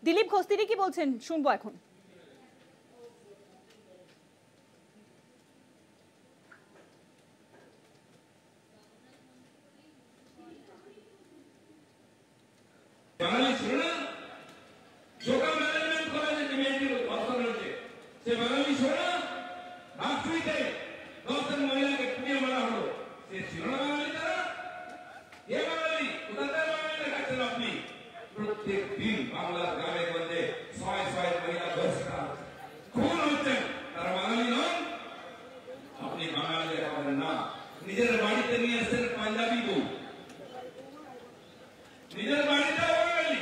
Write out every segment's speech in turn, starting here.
দিলীপ ঘোষ তিনি কি বলছেন শুনবো এখন। বাঙালি ছিল না যোগা ম্যানেজমেন্ট কলেজে যে মেয়েটির ধর্ষণ হয়েছে, সে বাঙালি ছিল না ভাবছুইতে 10 জন মহিলাকে পুড়িয়ে মারা হলো, সে ছিল না বাঙালি? তারা এ বাঙালি কোথাকার বাঙালি দেখাচ্ছেন আপনি? প্রত্যেক দিন বাংলার গ্রামে গঞ্জে শয়ে শয়ে মহিলা ধর্ষিত খুন হচ্ছেন, তারা বাঙালি নন? আপনি বাঙালি দেখাবেন না। নিজের বাড়িতে নিয়ে এসেছেন পাঞ্জাবি বউ, নিজের বাড়িতে বাঙালি।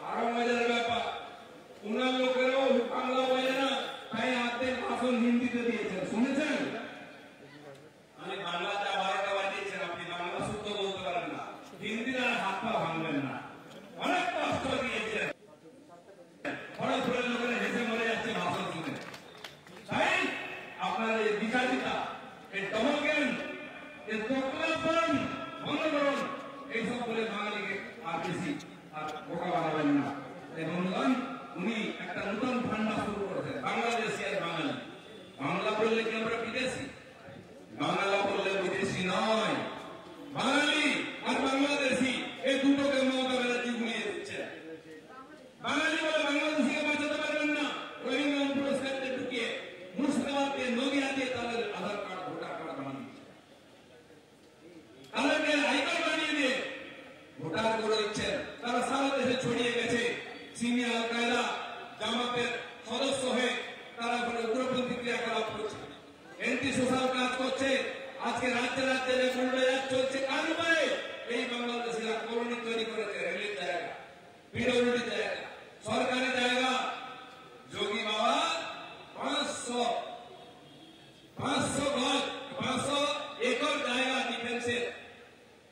আরো মজার ব্যাপার, উনার লোকেরাও বাংলা বলে না, তাই হাতে ভাষণ হিন্দিতে দিয়েছেন, শুনেছেন? আমি বাংলাতে বারোটা বাজিয়েছেন, আপনি বাংলা শুদ্ধ বলতে পারেন না, হিন্দির আর হাত পা ভাঙবেন না। অনেক কষ্ট দিয়েছেন, ফড়ফড়ের লোকেরা হেসে মরে যাচ্ছে ভাষণ শুনে। তাই আপনার এই বিচারিতা, এই ডবল জ্ঞান, এই দোকলাপন বন্ধ করুন। এইসব বলে বাঙালিকে আর বেশি আর বোকা বানাবেন না। বন্ধুগণ, উনি একটা নতুন ঠান্ডা শুরু করেছেন, বাংলাদেশি আর বাঙালি। বাংলা বললে কি আমরা বিদেশি? বাংলা বললে বিদেশি নয়, বাঙালি আর বাংলাদেশি এই দুটোকে মমতা ব্যানার্জি গুলিয়ে দিচ্ছে। বাঙালি বলে বাংলাদেশিকে বাঁচাতে পারবেন না, রবীন্দ্র পুরস্কারকে ঢুকিয়ে মুর্শিদাবাদকে নদিয়া দিয়ে তাদের আধার কার্ড ভোটার কার্ড বানিয়ে দিচ্ছে, তাদেরকে আই কার্ড বানিয়ে দিয়ে ভোটার করে দিচ্ছেন। তারা সারা দেশে ছড়িয়ে গেছে, সিনিয়র আল কায়দা জামাতের সদস্য হয়ে তারা উগ্রপন্থী ক্রিয়াকলাপ করছে, এন্টি সোশ্যাল কাজ করছে। আজকে রাজ্যে রাজ্যে যে গুন্ডারাজ চলছে কার উপায়ে? এই বাংলাদেশিরা কলোনি তৈরি করেছে, রেলের জায়গা, পিডব্লিউডির জায়গা, সরকারি জায়গা। যোগী বাবা 500 একর জায়গা ডিফেন্সের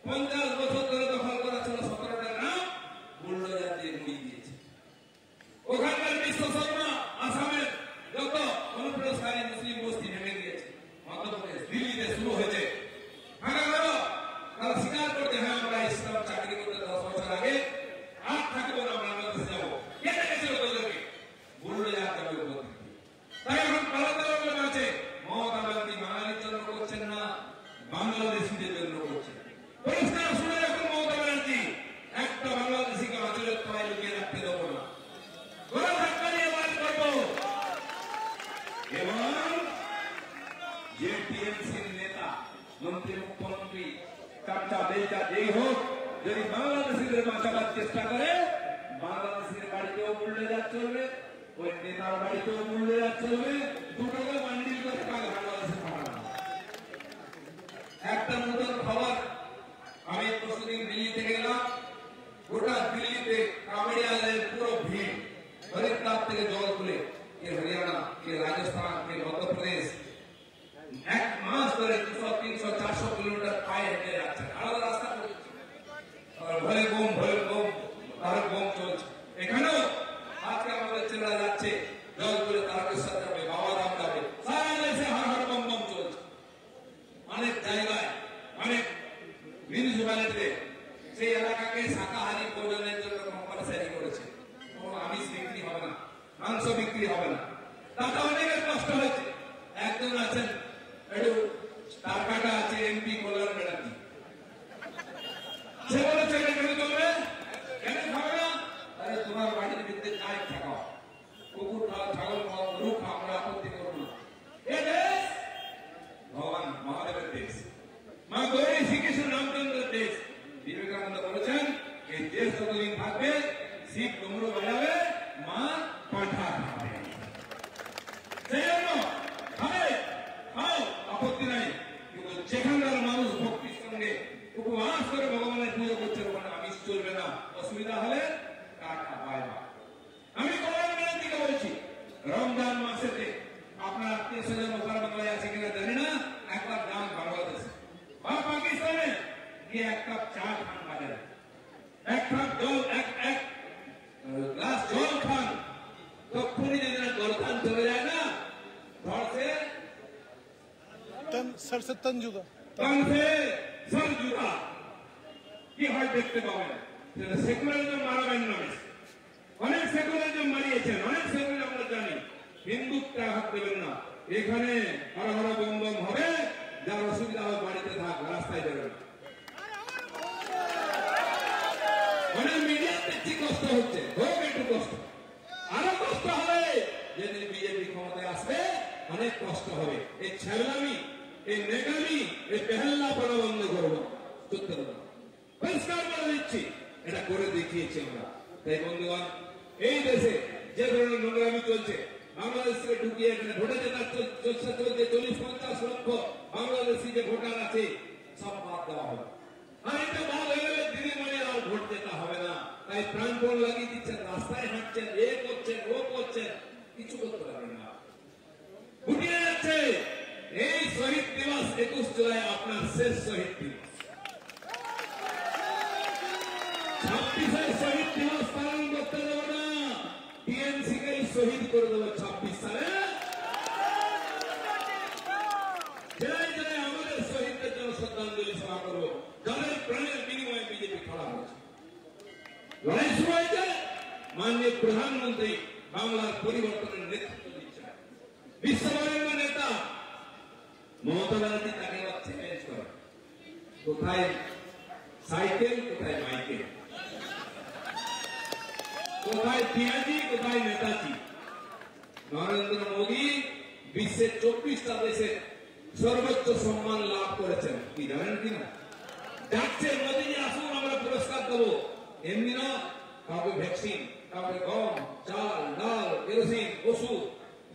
50 বছর ধরে দখল করা ছিল, 17টা গ্রাম বুলডোজার দিয়ে মুড়িয়ে দিয়েছে। ওখানকার বিশ্ব শর্মা আসামের যত অনুপ্রবেশকারী মুসলিম বস্তি ভেঙে দিয়েছে। মধ্যপ্রদেশ দিল্লিতে শুরু হয়েছে ভাঙা করো। তারা স্বীকার করতে, হ্যাঁ আমরা ইসলাম চাকরি করতে 10 বছর আগে আর থাকবো না, বাংলাদেশে যাবো। কে দেখেছিল তোদেরকে? বুলডোজার যাবে উপর। তাই এখন পালাতে প্রবলেম আছে। মমতা ব্যানার্জি বাঙালির জন্য করছেন না, বাংলাদেশিদের জন্য করছেন। পরিষ্কার শুনে রাখুন মমতা ব্যানার্জি, একটা বাংলাদেশিকে আচলের তলায় লুকিয়ে রাখতে দেবো না, গোলা ধাক্কা দিয়ে বার করবো। এবং যে টিএমসির নেতা, মন্ত্রী, মুখ্যমন্ত্রী, চামচা বেচা যেই হোক, যদি বাংলাদেশিদের বাঁচাবার চেষ্টা করে, বাংলাদেশের বাড়িতেও বুলডোজার চলবে, ওই নেতার বাড়িতেও বুলডোজার চলবে, দুটোকে বান্ডিল করে বাংলাদেশে পাঠানো। একটা নতুন খবর, আমি প্রতিদিন দিল্লি থেকে গেলাম, গোটা দিল্লিতে কামেডিয়ানদের পুরো ভিড়, হরিদ্বার থেকে জল তুলে কে হরিয়ানা, কে রাজস্থান, কে মধ্যপ্রদেশ, 1 মাস ধরে 200, 300, 400 কিলোমিটার পায়ে হেঁটে যাচ্ছে, আলাদা রাস্তা করছে, ভরে বোম তারক বোম চলছে। এখানেও আজকে আমাদের ছেলেরা যাচ্ছে জল তুলে, তারকেশ্বর যাবে, বাবাধাম যাবে, সারা দেশে হাড় বম বম চলছে। অনেক জায়গায়, অনেক মিউনিসিপ্যালিটিতে সেই এলাকাকে শাকাহারী ভোজনের জন্য কম্পালসারি করেছে। কোনো আমিষ বিক্রি হবে না, মাংস বিক্রি হবে না। তাতে অনেকের কষ্ট হয়েছে। একজন আছেন, একটু তার কাটা আছে, এমপি কল্যাণ ব্যানার্জি, সে বলেছে কেন করবে, কেন খাবে না? আরে তোমার বাড়ির ভিতরে যাই থাকা, কুকুর খাওয়া, ছাগল খাওয়া, গরু খাওয়া, আমরা আপত্তি করবো না। এ দেশ ভগবান মহাদেবের দেশ, মা গৌরী শ্রীকৃষ্ণ রামচন্দ্রের দেশ। বিবেকানন্দ বলেছেন, এই দেশ যতদিন থাকবে শিব ডমরু বাজাবে, মা পাঠা খাবে। সেই জন্য খাও, আপত্তি নাই, কিন্তু যেখানকার মানুষ ভক্তির সঙ্গে উপবাস করে ভগবানের পুজো করছে, ওখানে আমিষ চলবে না। অসুবিধা হলে টাকা পায়বা। আমি কল্যাণ ব্যানার্জিকে বলছি, রমজান মাসেতে আপনার আত্মীয় স্বজন ওখানে বাংলায় আছে কিনা জানি না, একবার যান বাংলাদেশে বা পাকিস্তানে, গিয়ে 1 কাপ চা খান বাজারে, 1 কাপ জল, এক গ্লাস জল খান, তখনই যেন গলতান চলে যায় না, ধর সে सर से तन जुदा, तन से सर जुदा কি হয় দেখতে পাবেন। সেকুলারিজম মারাবেন না, অনেক সেকুলার ডাক দেবেন না। এখানে হরা হরা বম বম হবে, যার অসুবিধা হবে বাড়িতে থাক, রাস্তায় বেরোবে না। অনেক মিডিয়াতে কি কষ্ট হচ্ছে, হোক একটু কষ্ট, আরো কষ্ট হবে যেদিন বিজেপি ক্ষমতায় আসবে, অনেক কষ্ট হবে। এই ছেলামি, এই নেগামি, এই পেহেল্লাপনা বন্ধ করবো, সত্যি কথা পরিষ্কার করে দিচ্ছি, এটা করে দেখিয়েছি আমরা। তাই বন্ধুগণ, এই দেশে যে ধরনের নোংরামি চলছে, বাংলাদেশ থেকে ঢুকিয়ে এখানে ভোটে জেতার চেষ্টা চলছে, 40-50 লক্ষ বাংলাদেশি যে ভোটার আছে সব বাদ দেওয়া হবে। আর এটা বাদ হয়ে গেলে দিদি মানে আর ভোট জেতা হবে না। তাই প্রাণপণ লাগিয়ে দিচ্ছেন, রাস্তায় হাঁটছেন, এ করছেন, ও করছেন, কিছু করতে পারবেন না। ফুটিয়ে যাচ্ছে এই শহীদ দিবস 21 জুলাই আপনার শেষ শহীদ দিবস। 26 শহীদ দিবস পালন করতে দেবো না, টিএমসি কে শহীদ করে দেবো 26 সালে। জেলায় জেলায় আমাদের শহীদদের জন্য শ্রদ্ধাঞ্জলি সভা করবো, যাদের প্রাণের বিনিময়ে বিজেপি খেলা হয়েছে। লড়াই শুরু হয়েছে, মাননীয় প্রধানমন্ত্রী বাংলার পরিবর্তনের নেতৃত্ব দিচ্ছেন। বিশ্ববরেণ্য নেতা মমতা ব্যানার্জি তাকে চ্যালেঞ্জ করে, কোথায় সাইকেল, কোথায় মাইকেল, কোথায় পিয়াজি, কোথায় নেতাজি। নরেন্দ্র মোদী বিশ্বের 24টা দেশে সর্বোচ্চ সম্মান লাভ করেছেন, কি জানেন কিনা? ডাকছে মোদীজি আসুন আমরা পুরস্কার দেবো, এমনি না, কাউকে ভ্যাকসিন, কাউকে গম, চাল, ডাল, কেরোসিন, ওষুধ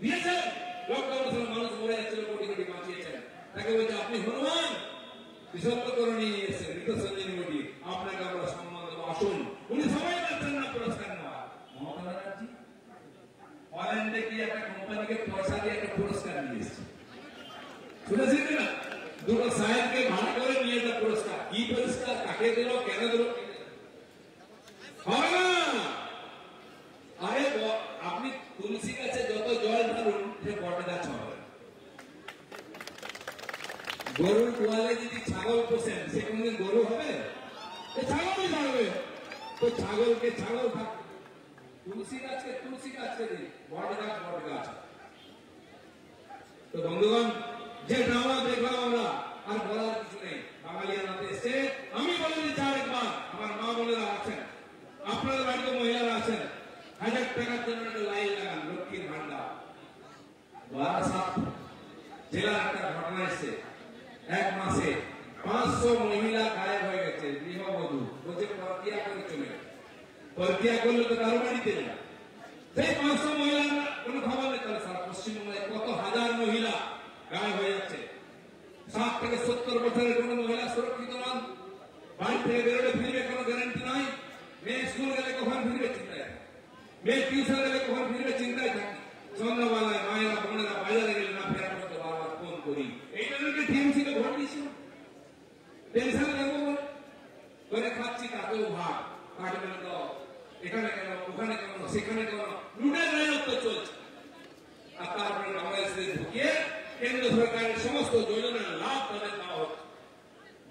দিয়েছেন। লকডাউনের সময় মানুষ মরে যাচ্ছিল, কোটি কোটি বাঁচিয়েছেন। তাকে বলছে আপনি হনুমান, বিশব্দকরণ নিয়ে এসেছেন, মৃত সঞ্জীবনী মোদী, আপনাকে আমরা সম্মান দেবো, আসুন। উনি সবাই পাচ্ছেন না পুরস্কার নেওয়া। মমতা ব্যানার্জি হল্যান্ডে কি একটা কোম্পানিকে পয়সা দিয়ে একটা পুরস্কার নিয়ে এসেছে, শুনেছেন না? দুটো সাহেবকে ভাড়া করে নিয়ে যা পুরস্কার, কি পুরস্কার, কাকে দিল, কেন দিল, হবে না। আরে আপনি তুলসী গাছে যত জল ঢালুন সে বট গাছ হবে। গরুর গোয়ালে যদি ছাগল পোষেন, সে কোনদিন গরু হবে? ছাগলই থাকবে। তো ছাগলকে ছাগল থাক, তুলসী গাছকে দিন, বট গাছ। তো বন্ধুগণ, যে ড্রামা দেখলাম আমরা, আর বলার কিছু নেই। বাঙালিয়ানাতে এসে আমি বলে দিচ্ছি আরেকবার, আমার মা বোনেরা আছেন, আপনাদের বাড়িতে মহিলারা আছেন, 1000 টাকার জন্য একটা লাইন লাগান, লক্ষ্মীর ভান্ডার। বারাসাত জেলার একটা ঘটনা এসছে, 1 মাসে 500 মহিলা গায়েব হয়ে গেছে, গৃহবধূ বলছে পরকিয়া করে চলে গেছে। পরকিয়া করলে তো কারো বাড়িতে না, সেই 500 মহিলার কোনো খবর নেই। তাহলে সারা পশ্চিমবঙ্গে কত হাজার মহিলা গায়েব হয়ে যাচ্ছে। 60 থেকে 70 বছরের কোনো মহিলা সুরক্ষিত নন, বাড়ি থেকে বেরোলে ফিরবে কোনো গ্যারান্টি নাই। মেয়ে স্কুল গেলে কখন ফিরবে চিন্তায় থাকে, মেয়ে টিউশন গেলে কখন ফিরবে চিন্তায় থাকে। সন্ধ্যাবেলায় মায়েরা বোনেরা বাজারে গেলে না ফেরার মতো বারবার ফোন করি। এই জন্য কি টিএমসি কে ভোট দিয়েছিল? টেনশন দেবো করে খাচ্ছি, তাতেও ভাগ কাটবে না, এখানে কেন, ওখানে কেন, সেখানে কেন, লুটের রাজত্ব চলছে। আর তারপরে বাংলাদেশে ঢুকিয়ে কেন্দ্র সরকারের সমস্ত যোজনার লাভ তাদের দেওয়া হচ্ছে।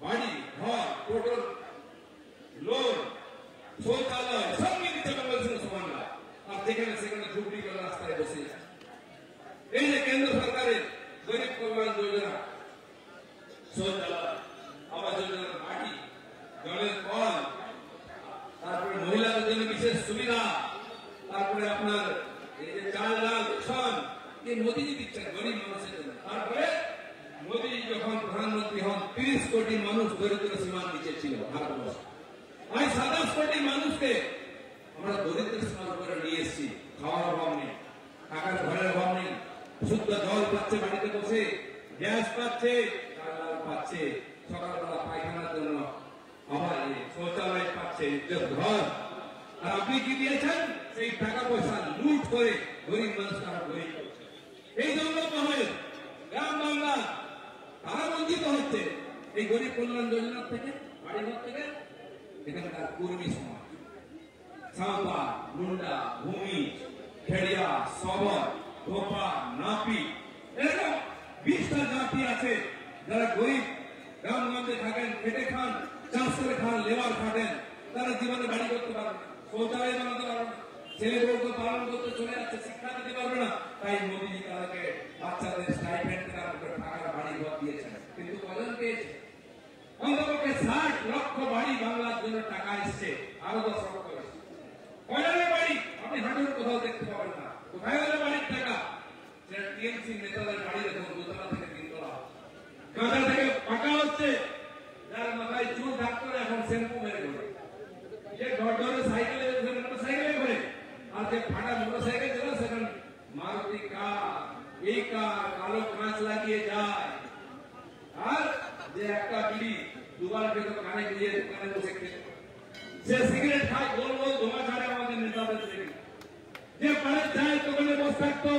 বাড়ি, ঘর, টোটল, লোন, শৌচালয় সব নিয়ে দিচ্ছে বাংলাদেশের সমান লাভ। আর যেখানে সেখানে ঝুপড়ি করে রাস্তায় বসে যায়। এই যে কেন্দ্র সরকারের গরিব কল্যাণ যোজনা, শৌচালয়, আবাস যোজনার বাড়ি, জলের কল, তারপরে মহিলাদের জন্য বিশেষ সুবিধা, তারপরে আপনার এই যে চাল ডাল রেশন, এই মোদীজি দিচ্ছেন গরিব মানুষের জন্য। তারপরে মোদী যখন প্রধানমন্ত্রী হন, 30 কোটি মানুষ দরিদ্র সীমার নিচে ছিল ভারতবর্ষে। আজ 27 কোটি মানুষকে আমরা দরিদ্র সীমার উপরে নিয়ে এসেছি। খাওয়ার অভাব নেই, টাকার ঘরের অভাব নেই, শুদ্ধ জল পাচ্ছে বাড়িতে বসে, গ্যাস পাচ্ছে, চাল ডাল পাচ্ছে, সকালবেলা পায়খানার জন্য আবার শৌচালয় পাচ্ছে, ঘর। আর আপনি কি দিয়েছেন? সেই টাকা পয়সা লুট করে গরিব মানুষ তারা গরিব করছে। এই জন্য গ্রাম বাংলা তারা বঞ্চিত হচ্ছে এই গরিব কল্যাণ যোজনার থেকে, বাড়িঘর থেকে। এখানকার কর্মী সমাজ, সাঁওতা, মুন্ডা, ভূমি, খেড়িয়া, সবর, ধোপা, নাপি, এরকম 20টা জাতি আছে যারা গরিব গ্রামগঞ্জে থাকেন, খেটে খান, চাষ করে খান, লেবার খাটেন। তারা জীবনে বাড়ি করতে পারবে না, শৌচালয় বানাতে পারবে না, ছেলে বউকে পালন করতে চলে যাচ্ছে, শিক্ষা দিতে পারবে না, তাই মোদীজি তাদেরকে বাচ্চাদের স্টাইপেন্ড দেওয়ার উপরে টাকার বাড়ি ঘর দিয়েছেন। কিন্তু কজন পেয়েছে? অন্তপক্ষে 60 লক্ষ বাড়ি বাংলার জন্য টাকা এসছে, আরো 10 লক্ষ এসছে। কয়জনের বাড়ি আপনি হাঁটুর কোথাও দেখতে পাবেন না। কোথায় হলো বাড়ির টাকা? সেটা টিএমসি নেতাদের বাড়ি দেখুন, দোতলা থেকে তিনতলা, কাঁচা থেকে পাকা হচ্ছে। যার মাথায় চুল থাকতো এখন শ্যাম্পু মেরে ঘরে, যে ঘরে সাইকেলে মোটরসাইকেলে ঘরে, আর যে ফাটা মোটরসাইকেল ছিল সেখানে মারুতি কার, এই কার কালো কাঁচ লাগিয়ে যায়। আর যে একটা বিড়ি দুবার খেতে কানে দিয়ে দোকানে বসে খেত, সে সিগারেট খায়, গোল গোল ধোঁয়া ছাড়ে আমাদের নেতাদের থেকে। যে পারে চায় দোকানে বসে থাকতো,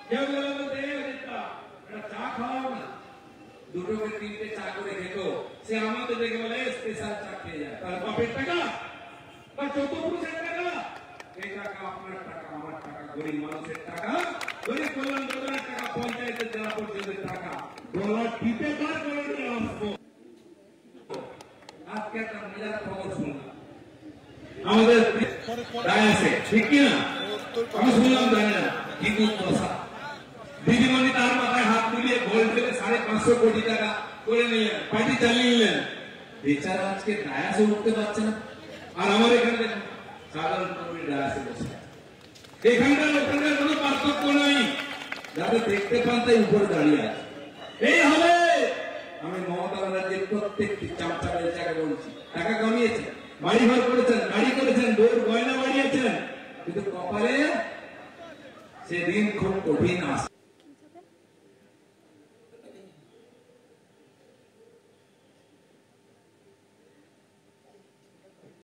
কেউ বলতে চা খাওয়াও না, দুটোকে তিনটে চা করে খেত, সে আমাদের দেখে বলে স্পেশাল চা খেয়ে যায়। তার বাপের টাকা বা চতুর্পুরুষের টাকা, এই টাকা আপনার টাকা, আমার টাকা, গরিব মানুষের টাকা, গরিব কল্যাণ যোজনার টাকা, পঞ্চায়েতের জেলা পরিষদের টাকা, ডলার টিপে বার করে নিয়ে আসবো। আজকে একটা মজার খবর শুনলাম আমাদের রায় আছে, ঠিক কিনা? আমি শুনলাম, জানি না কি দশা, দিদিমণি তার মাথায় হাত তুলিয়ে গোল্ড ফেলে 550 কোটি টাকা করে নিলেন, পার্টি চালিয়ে নিলেন। বেচারা আজকে ডায়াসে উঠতে পারছে না। আর আমার এখানে দেখুন সাধারণ কর্মী ডায়াসে বসে, এখানকার ওখানকার কোনো পার্থক্য নাই, যাতে দেখতে পান তাই উপরে দাঁড়িয়ে আছে। এই হবে, আমি মমতা ব্যানার্জির প্রত্যেকটি চামচা বেচাকে বলছি, টাকা কামিয়েছেন, বাড়ি ঘর করেছেন, গাড়ি করেছেন, দৌড় গয়না বাড়িয়েছেন, কিন্তু কপালে সে দিন খুব কঠিন আসে।